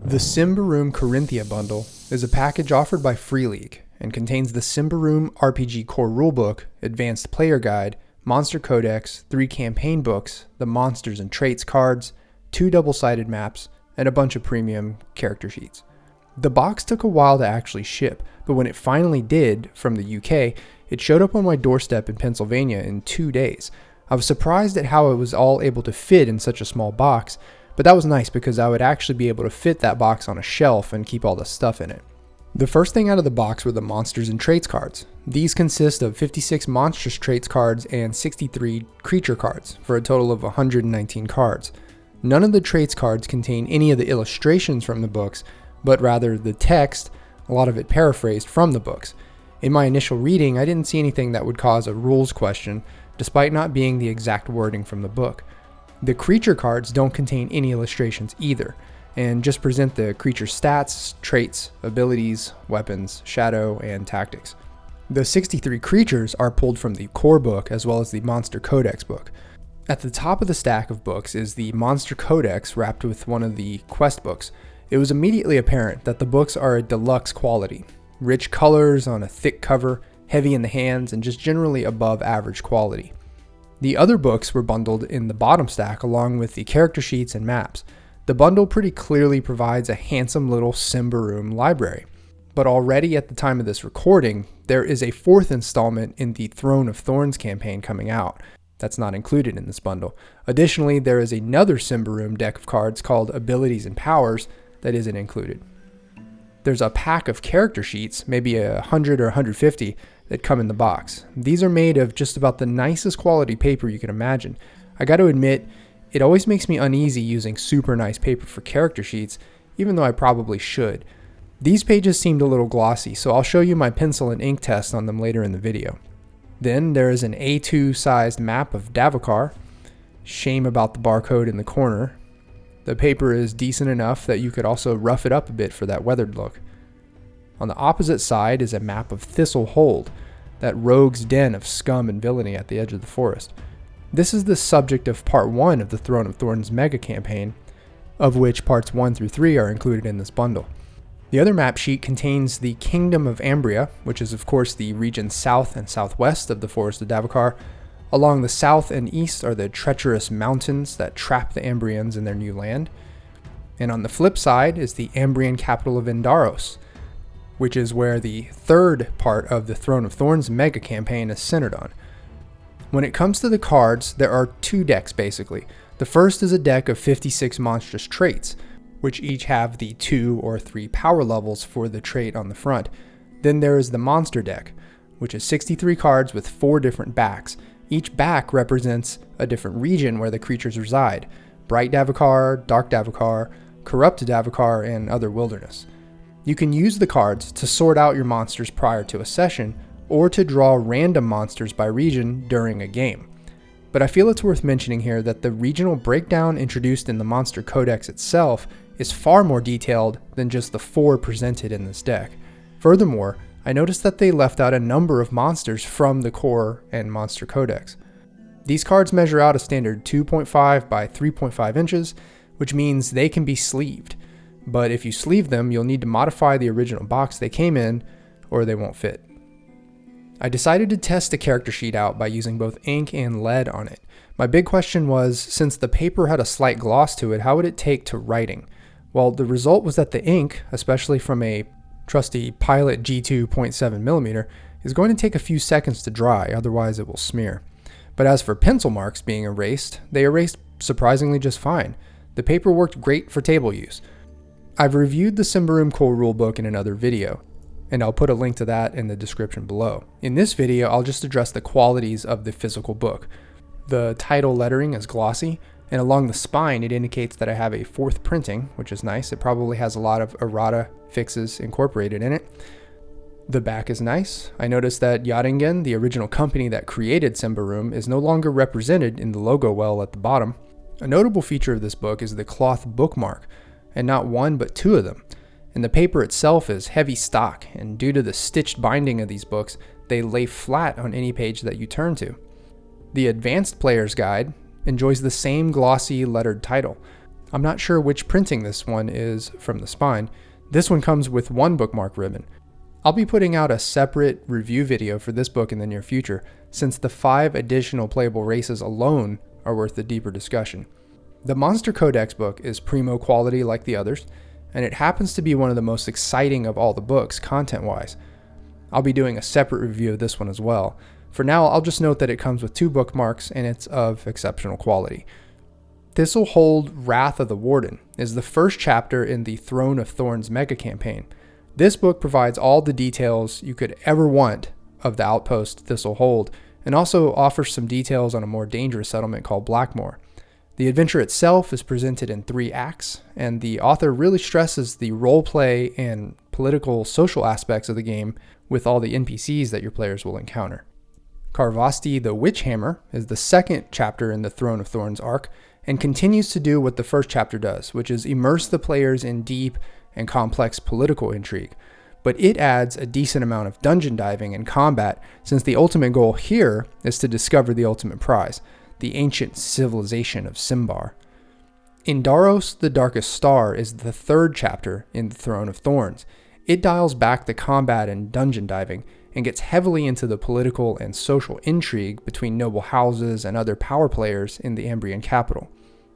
The Symbaroum Korinthia Bundle is a package offered by Free League and contains the Symbaroum RPG Core Rulebook, Advanced Player Guide, Monster Codex, 3 campaign books, the Monsters and Traits cards, 2 double-sided maps, and a bunch of premium character sheets. The box took a while to actually ship, but when it finally did from the UK, it showed up on my doorstep in Pennsylvania in 2 days. I was surprised at how it was all able to fit in such a small box, but that was nice because I would actually be able to fit that box on a shelf and keep all the stuff in it. The first thing out of the box were the Monsters and Traits cards. These consist of 56 Monstrous Traits cards and 63 Creature cards, for a total of 119 cards. None of the Traits cards contain any of the illustrations from the books, but rather the text, a lot of it paraphrased from the books. In my initial reading, I didn't see anything that would cause a rules question, despite not being the exact wording from the book. The Creature cards don't contain any illustrations either, and just present the creature stats, traits, abilities, weapons, shadow, and tactics. The 63 creatures are pulled from the core book as well as the Monster Codex book. At the top of the stack of books is the Monster Codex wrapped with one of the quest books. It was immediately apparent that the books are a deluxe quality. Rich colors on a thick cover, heavy in the hands, and just generally above average quality. The other books were bundled in the bottom stack along with the character sheets and maps. The bundle pretty clearly provides a handsome little Symbaroum library. But already at the time of this recording, there is a 4th installment in the Throne of Thorns campaign coming out. That's not included in this bundle. Additionally, there is another Symbaroum deck of cards called Abilities and Powers that isn't included. There's a pack of character sheets, maybe 100 or 150, that come in the box. These are made of just about the nicest quality paper you can imagine. I got to admit, it always makes me uneasy using super nice paper for character sheets, even though I probably should. These pages seemed a little glossy, so I'll show you my pencil and ink test on them later in the video. Then there is an A2 sized map of Davokar. Shame about the barcode in the corner. The paper is decent enough that you could also rough it up a bit for that weathered look. On the opposite side is a map of Thistle Hold, that rogue's den of scum and villainy at the edge of the forest. This is the subject of part 1 of the Throne of Thorns mega campaign, of which parts 1 through 3 are included in this bundle. The other map sheet contains the Kingdom of Ambria, which is of course the region south and southwest of the Forest of Davokar. Along the south and east are the treacherous mountains that trap the Ambrians in their new land. And on the flip side is the Ambrian capital of Yndaros, which is where the 3rd part of the Throne of Thorns mega campaign is centered on. When it comes to the cards, there are 2 decks basically. The first is a deck of 56 monstrous traits, which each have the 2 or 3 power levels for the trait on the front. Then there is the monster deck, which is 63 cards with 4 different backs. Each back represents a different region where the creatures reside: Bright Davokar, Dark Davokar, Corrupt Davokar, and other wilderness. You can use the cards to sort out your monsters prior to a session, or to draw random monsters by region during a game. But I feel it's worth mentioning here that the regional breakdown introduced in the Monster Codex itself is far more detailed than just the 4 presented in this deck. Furthermore, I noticed that they left out a number of monsters from the core and Monster Codex. These cards measure out a standard 2.5 by 3.5 inches, which means they can be sleeved. But if you sleeve them, you'll need to modify the original box they came in, or they won't fit. I decided to test the character sheet out by using both ink and lead on it. My big question was, since the paper had a slight gloss to it, how would it take to writing? Well, the result was that the ink, especially from a trusty Pilot G2 0.7mm, is going to take a few seconds to dry, otherwise it will smear. But as for pencil marks being erased, they erased surprisingly just fine. The paper worked great for table use. I've reviewed the Symbaroum Core Rulebook in another video, and I'll put a link to that in the description below. In this video, I'll just address the qualities of the physical book. The title lettering is glossy, and along the spine it indicates that I have a 4th printing, which is nice. It probably has a lot of errata fixes incorporated in it. The back is nice. I noticed that Warden, the original company that created Symbaroum, is no longer represented in the logo well at the bottom. A notable feature of this book is the cloth bookmark, and not 1 but 2 of them. And the paper itself is heavy stock, and due to the stitched binding of these books, they lay flat on any page that you turn to. The Advanced Players Guide enjoys the same glossy lettered title. I'm not sure which printing this one is from the spine. This one comes with one bookmark ribbon. I'll be putting out a separate review video for this book in the near future, since the 5 additional playable races alone are worth a deeper discussion. The Monster Codex book is primo quality like the others, and it happens to be one of the most exciting of all the books content-wise. I'll be doing a separate review of this one as well. For now, I'll just note that it comes with 2 bookmarks and it's of exceptional quality. Thistle Hold Wrath of the Warden is the first chapter in the Throne of Thorns mega campaign. This book provides all the details you could ever want of the outpost Thistle Hold, and also offers some details on a more dangerous settlement called Blackmoor. The adventure itself is presented in 3 acts, and the author really stresses the roleplay and political social aspects of the game with all the NPCs that your players will encounter. Karvosti the Witch Hammer is the second chapter in the Throne of Thorns arc, and continues to do what the first chapter does, which is immerse the players in deep and complex political intrigue. But it adds a decent amount of dungeon diving and combat, since the ultimate goal here is to discover the ultimate prize, the ancient civilization of Symbar. Yndaros the Darkest Star is the third chapter in the Throne of Thorns. It dials back the combat and dungeon diving, and gets heavily into the political and social intrigue between noble houses and other power players in the Ambrian capital.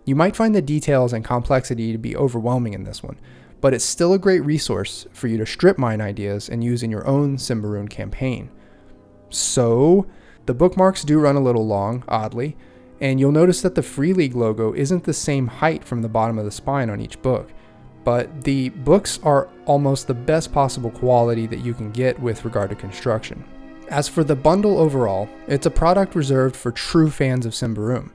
You might find the details and complexity to be overwhelming in this one, but it's still a great resource for you to strip mine ideas and use in your own Symbaroum campaign. So, the bookmarks do run a little long, oddly, and you'll notice that the Free League logo isn't the same height from the bottom of the spine on each book. But the books are almost the best possible quality that you can get with regard to construction. As for the bundle overall, it's a product reserved for true fans of Symbaroum,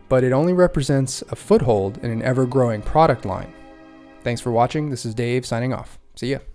but it only represents a foothold in an ever-growing product line. Thanks for watching. This is Dave signing off. See ya.